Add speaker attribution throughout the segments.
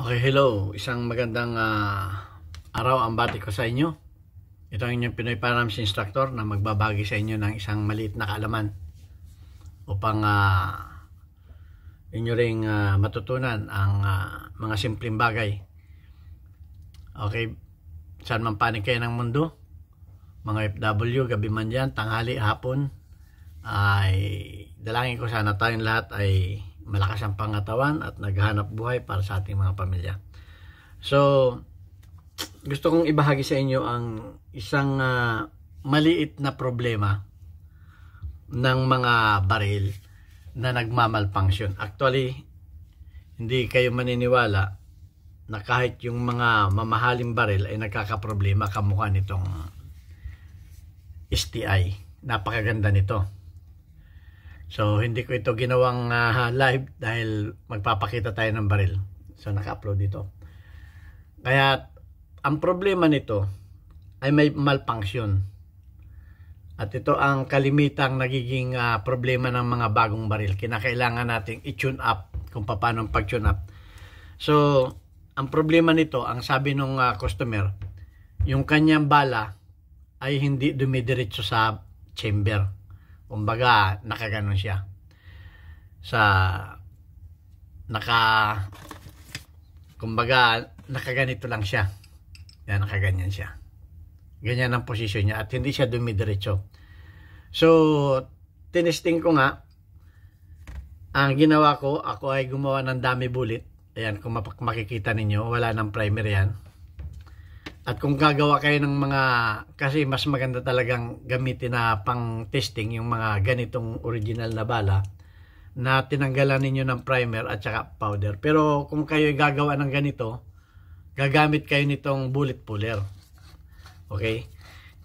Speaker 1: Okay, hello. Isang magandang araw ang bati ko sa inyo. Ito ang inyong Pinoy Panoramics Instructor na magbabagi sa inyo ng isang maliit na kaalaman upang inyo ring matutunan ang mga simpleng bagay. Okay, saan man panig kayo ng mundo, mga FW, gabi man dyan, tanghali, hapon, ay dalangin ko sana tayong lahat ay malakas ang pangatawan at naghahanap buhay para sa ating mga pamilya. So, gusto kong ibahagi sa inyo ang isang maliit na problema ng mga baril na nagmamalfunction. Actually, hindi kayo maniniwala na kahit yung mga mamahaling baril ay nagkakaproblema kamukha nitong STI. Napakaganda nito. So, hindi ko ito ginawang live dahil magpapakita tayo ng baril. So, naka-upload dito. Kaya, ang problema nito ay may malfunction. At ito ang kalimitang nagiging problema ng mga bagong baril. Kinakailangan nating i-tune up kung paano ang pag-tune up. So, ang problema nito, ang sabi ng customer, yung kanyang bala ay hindi dumidiretso sa chamber. Kumbaga, nakaganon siya. Kumbaga, nakaganito lang siya. Yan, nakaganyan siya. Ganyan ang posisyon niya at hindi siya dumidiretso. So, tinesting ko nga, ang ginawa ko, ako ay gumawa ng dummy bullet. Ayan, kung makikita ninyo, wala ng primer yan. At kung gagawa kayo ng mga, kasi mas maganda talagang gamitin na pang testing yung mga ganitong original na bala na tinanggalan ninyo ng primer at saka powder. Pero kung kayo gagawa ng ganito, gagamit kayo nitong bullet puller. Okay?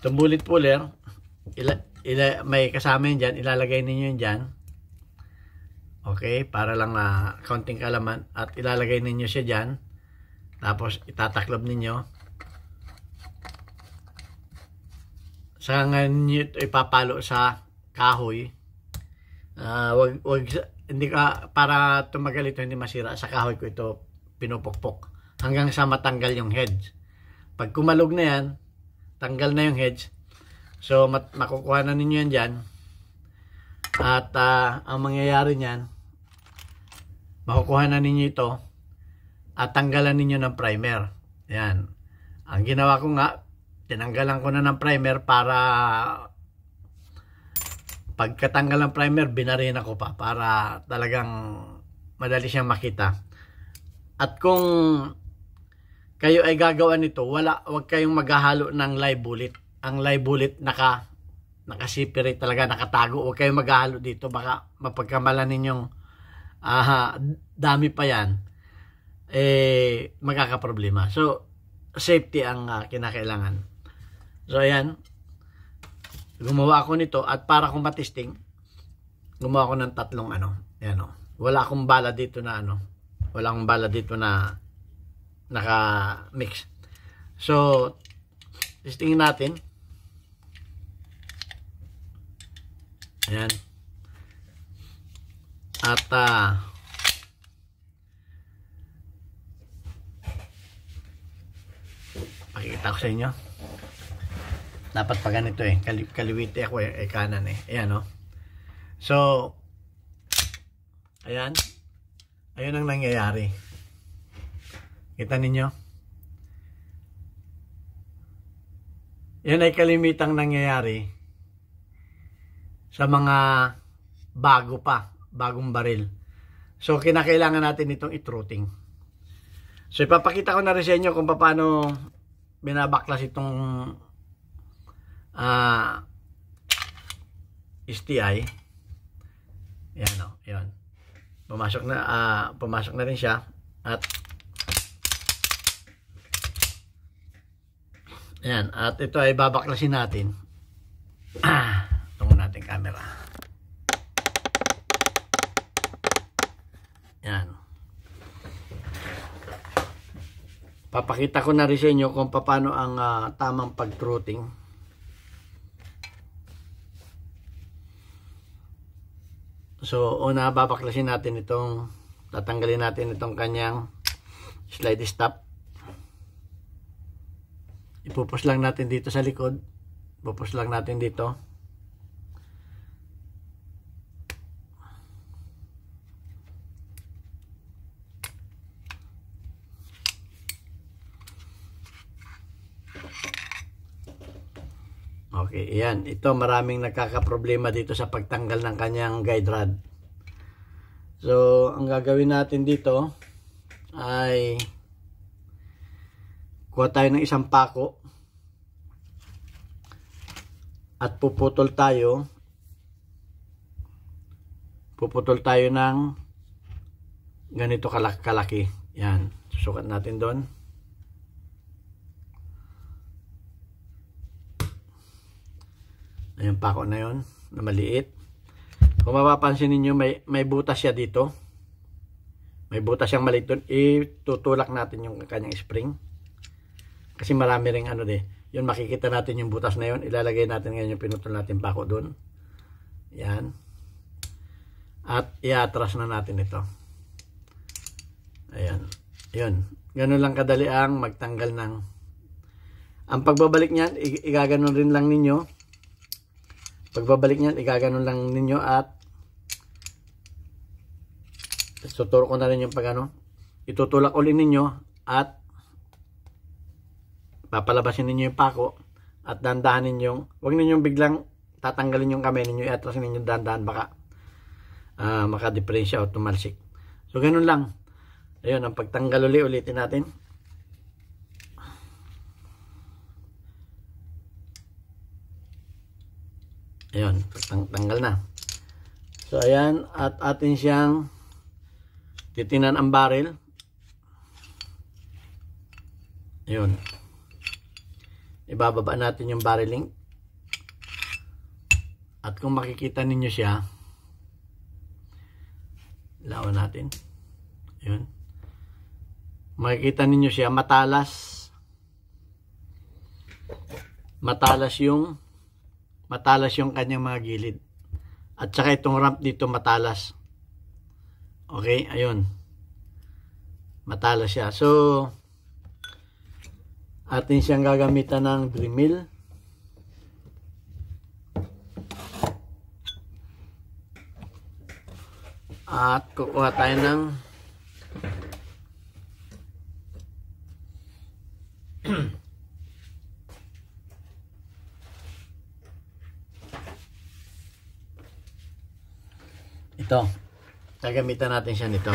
Speaker 1: Itong bullet puller, may kasama yun dyan, ilalagay ninyo yun dyan. Okay? Para lang na kaunting kalaman at ilalagay ninyo siya dyan. Tapos itataklob ninyo. Saka nga nyo ipapalo sa kahoy. Hindi ka, para tumagal ito, hindi masira. Sa kahoy ko ito pinupukpok hanggang sa matanggal yung heads. Pag kumalog na yan, tanggal na yung heads. So, makukuha na ninyo yan dyan. At ang mangyayari niyan, makukuha na ninyo ito at tanggalan ninyo ng primer. Yan. Ang ginawa ko nga, tinanggalan ko na ng primer para pagkatanggal ng primer, binarina ko pa para talagang madali siyang makita. At kung kayo ay gagawa nito, wag kayong maghahalo ng live bullet. Ang live bullet naka-separate talaga, nakatago. Huwag kayong maghahalo dito, baka mapagkamalan ninyong dami pa yan, magkakaproblema. So, safety ang kinakailangan. So, ayan. Gumawa ako nito at para kung matesting, gumawa ako ng tatlong Ayan o. Wala akong bala dito na Wala akong bala dito na naka-mix. So, testingin natin. Ayan. At, pakikita ko sa inyo. Dapat pa ganito kaliwiti ako kanan ayan So, ayan. Ayun ang nangyayari. Kita ninyo? Yan ay kalimitang nangyayari sa mga bagong baril. So, kinakailangan natin itong itruting. So, ipapakita ko na rin sa inyo kung paano binabaklas itong STI. Yan yun. Pumasok na rin siya at ayan, at ito ay babaklasin natin. Tungo natin camera. Yan. Papakita ko na rin sa inyo kung paano ang tamang pag-throating. So, una babaklasin natin tatanggalin natin itong kanyang slide stop. Ipupus lang natin dito sa likod. Pupus lang natin dito. Okay, ayan. Ito, maraming nagkakaproblema dito sa pagtanggal ng kanyang guide rod. So, ang gagawin natin dito ay kuha tayo ng isang pako at puputol tayo ng ganito kalaki. Yan, susukat natin doon. Ayan, pako na yon na maliit. Kung mapapansin ninyo, may butas siya dito. May butas siyang maliit doon. Itutulak natin yung kanyang spring. Kasi marami ring ano yun, makikita natin yung butas na yun. Ilalagay natin ngayon yung pinutol natin pako doon. Yan. At i-atras na natin ito. Ayan. Yun. Ganun lang kadali ang magtanggal ng... Ang pagbabalik niyan, igaganon rin lang ninyo. Pagbabalik niyan, igaganon lang ninyo at tuturo ko na rin yung pagano. Itutulak ulit ninyo at papalabasin ninyo yung pako at dandahan ninyong, huwag ninyong biglang tatanggalin yung kamay ninyo, i-atras ninyo dandahan, baka maka-diferensya o tumalsik. So ganun lang. Ayun, ang pagtanggal ulitin natin. Ayun, tanggal na. So ayan, at atin siyang titinan ang barrel. Ayun. Ibababa natin yung barreling. At kung makikita ninyo siya, lawan natin. Ayun. Makikita ninyo siya, matalas yung kanyang mga gilid. At saka itong ramp dito matalas. Okay, ayun. Matalas siya. So, atin siyang gagamitan ng Dremel. At kukuha tayo ng ito. Gagamitan natin siya nito.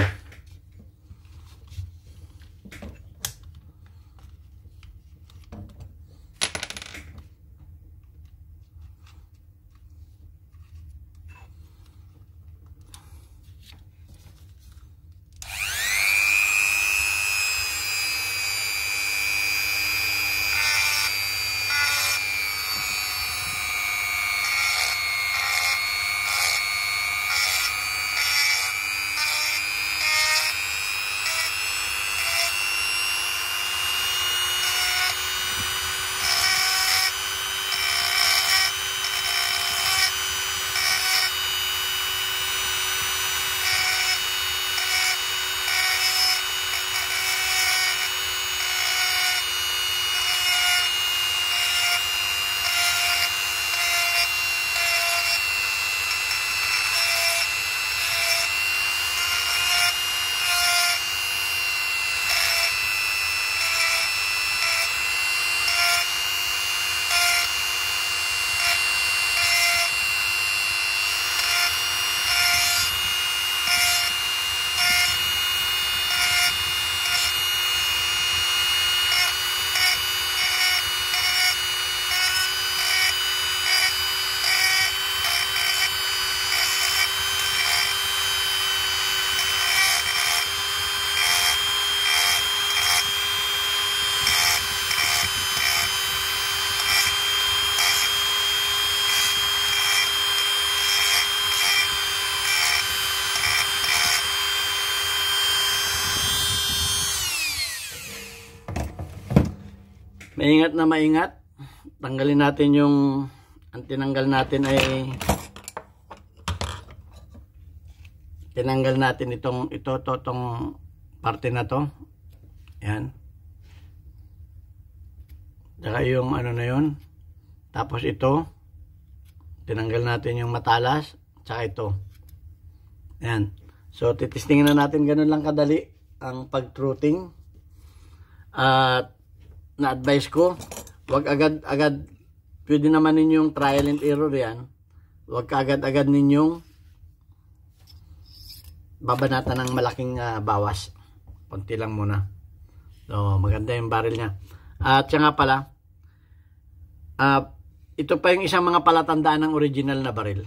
Speaker 1: Maingat na maingat. Tanggalin natin yung, ang tinanggal natin ay tinanggal natin itong parte na to. Yan. Saka yung ano na yun. Tapos ito, tinanggal natin yung matalas. Saka ito. Yan. So, titistingin na natin, ganun lang kadali ang pag-truthing. At na-advise ko, wag agad-agad, pwede naman ninyong trial and error yan. Wag agad-agad ninyong babanatan ng malaking bawas. Konti lang muna. So, maganda yung barrel niya. At siya nga pala, ito pa yung isang mga palatandaan ng original na barrel.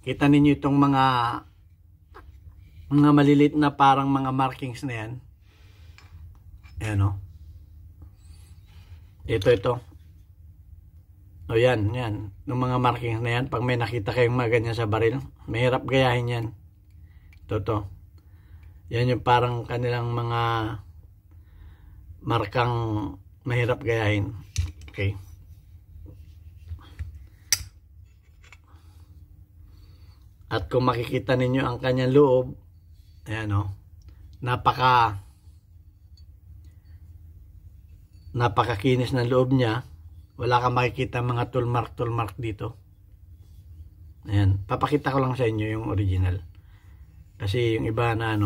Speaker 1: Kita ninyo itong mga malilit na parang mga markings na yan. Ayan o. Ito. O yan. Yung mga markings na yan, pag may nakita kayong mga ganyan sa barrel, mahirap gayahin yan. Ito. Yan yung parang kanilang mga markang mahirap gayahin. Okay. At kung makikita ninyo ang kanyang loob, ayan o, napakakinis ng loob niya. Wala kang makikita mga tool mark dito. Ayan, papakita ko lang sa inyo yung original. Kasi yung iba na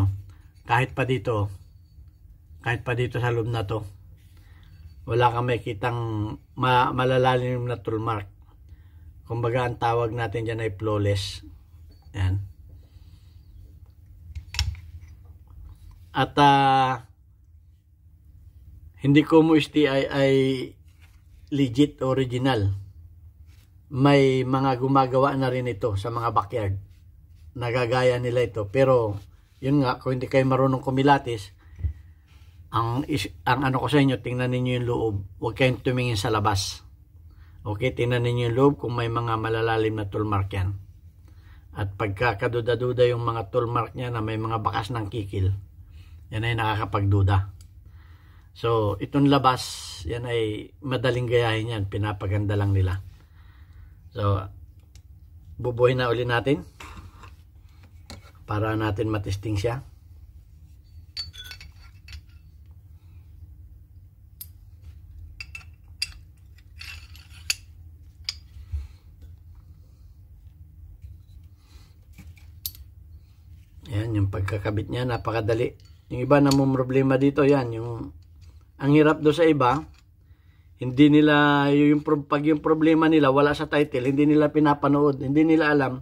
Speaker 1: kahit pa dito sa loob na to, wala kang makikitang malalalim na tool mark. Kumbaga ang tawag natin dyan ay flawless. Ayan. At hindi ko mo STI ay legit original. May mga gumagawa na rin ito sa mga backyard. Nagagaya nila ito. Pero yun nga, kung hindi kayo marunong kumilatis, ang ano ko sa inyo, tingnan ninyo yung loob. Huwag kayong tumingin sa labas. Okay, tingnan ninyo yung loob kung may mga malalalim na tool mark yan. At pagkakaduda-duda yung mga tool mark niya na may mga bakas ng kikil, yan ay nakakapagduda. So, itong labas, yan ay madaling gayahin yan. Pinapaganda lang nila. So, bubuhin na uli natin para natin matesting siya. Yan, yung pagkakabit niya, napakadali. Yung iba na problema dito, yan, ang hirap do sa iba, hindi nila, pag yung problema nila, wala sa title, hindi nila pinapanood, hindi nila alam,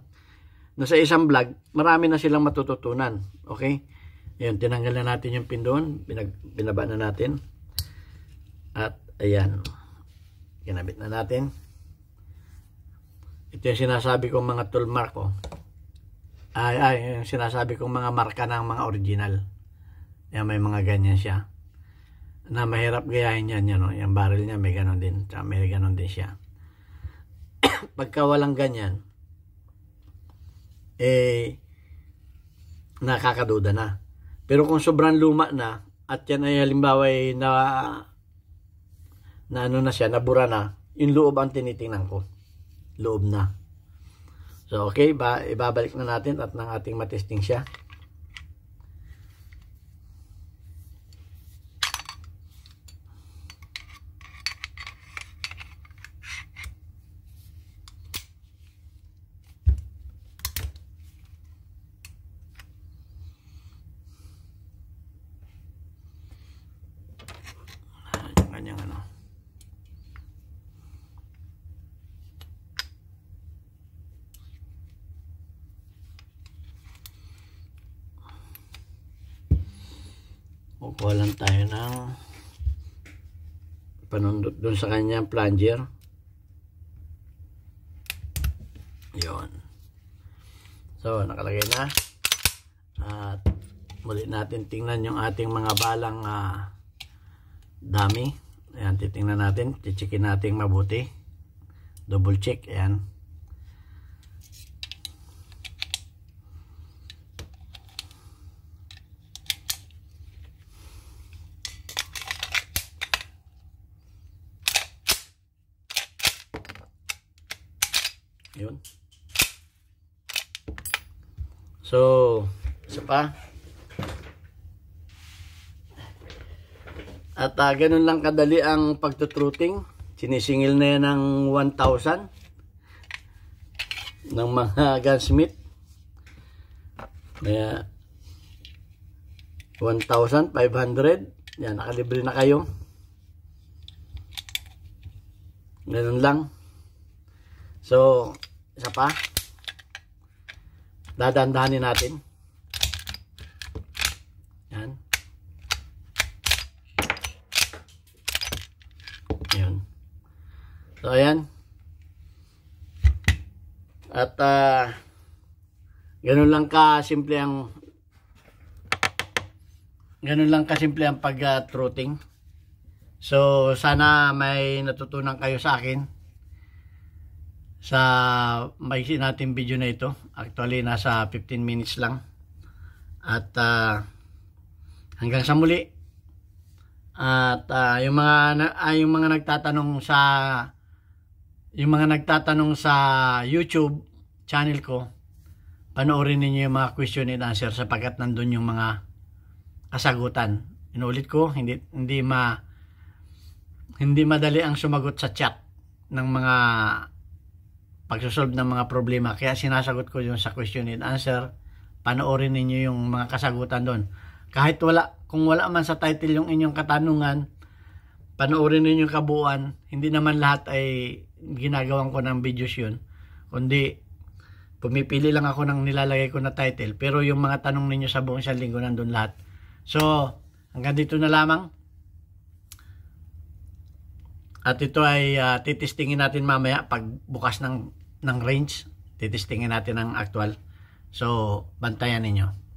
Speaker 1: na sa isang vlog, marami na silang matututunan. Okay? Ayan, tinanggal na natin yung pin doon, binaba na natin. At, ayan, kinabit na natin. Ito yung sinasabi kong mga tool mark, oh. Yung sinasabi kong mga marka ng mga original. Yan, may mga ganyan siya na mahirap gayahin yan, no? Yung barrel niya may ganon din, may ganon din siya. Pagka walang ganyan, nakakaduda na. Pero kung sobrang luma na at yan ay halimbawa ay na siya, nabura na, yung loob ang tinitingnan ko, loob na. So, okay, ibabalik na natin at nang ating matesting siya. Ganyan kukuha lang tayo ng panundot dun sa kanyang plunger. Yun. So, nakalagay na. At muli natin tingnan yung ating mga balang dami. Ayan, titingnan natin. Chichikin natin mabuti. Double check. Ayan. Yun. So, isa pa. At ganun lang kadali ang pagtutruting. Sinisingil na yan ng 1,000 ng mga gunsmith. Kaya 1,500. Yan, nakalibre na kayo. Ganun lang. So, isa pa. Dadandahanin natin. Yan. Yan. So, ayan. At, ganun lang kasimple ang pag-truthing. So, sana may natutunan kayo sa akin sa maiksi natin video na ito. Actually, nasa 15 minutes lang. At hanggang sa muli. At yung mga nagtatanong sa YouTube channel ko, panoorin niyo yung mga question and answer sapagkat nandun yung mga kasagutan. Inulit ko, hindi madali ang sumagot sa chat ng mga pagsosolve ng mga problema. Kaya sinasagot ko yung sa question and answer. Panoorin ninyo yung mga kasagutan doon. Kahit kung wala man sa title yung inyong katanungan, panoorin ninyo yung kabuuan. Hindi naman lahat ay ginagawan ko ng videos yun. Kundi, pumipili lang ako ng nilalagay ko na title. Pero yung mga tanong ninyo sa buong isang linggo nandun lahat. So, hanggang dito na lamang. At ito ay titestingin natin mamaya pag bukas ng range. Titestingin natin ang actual. So, bantayan ninyo.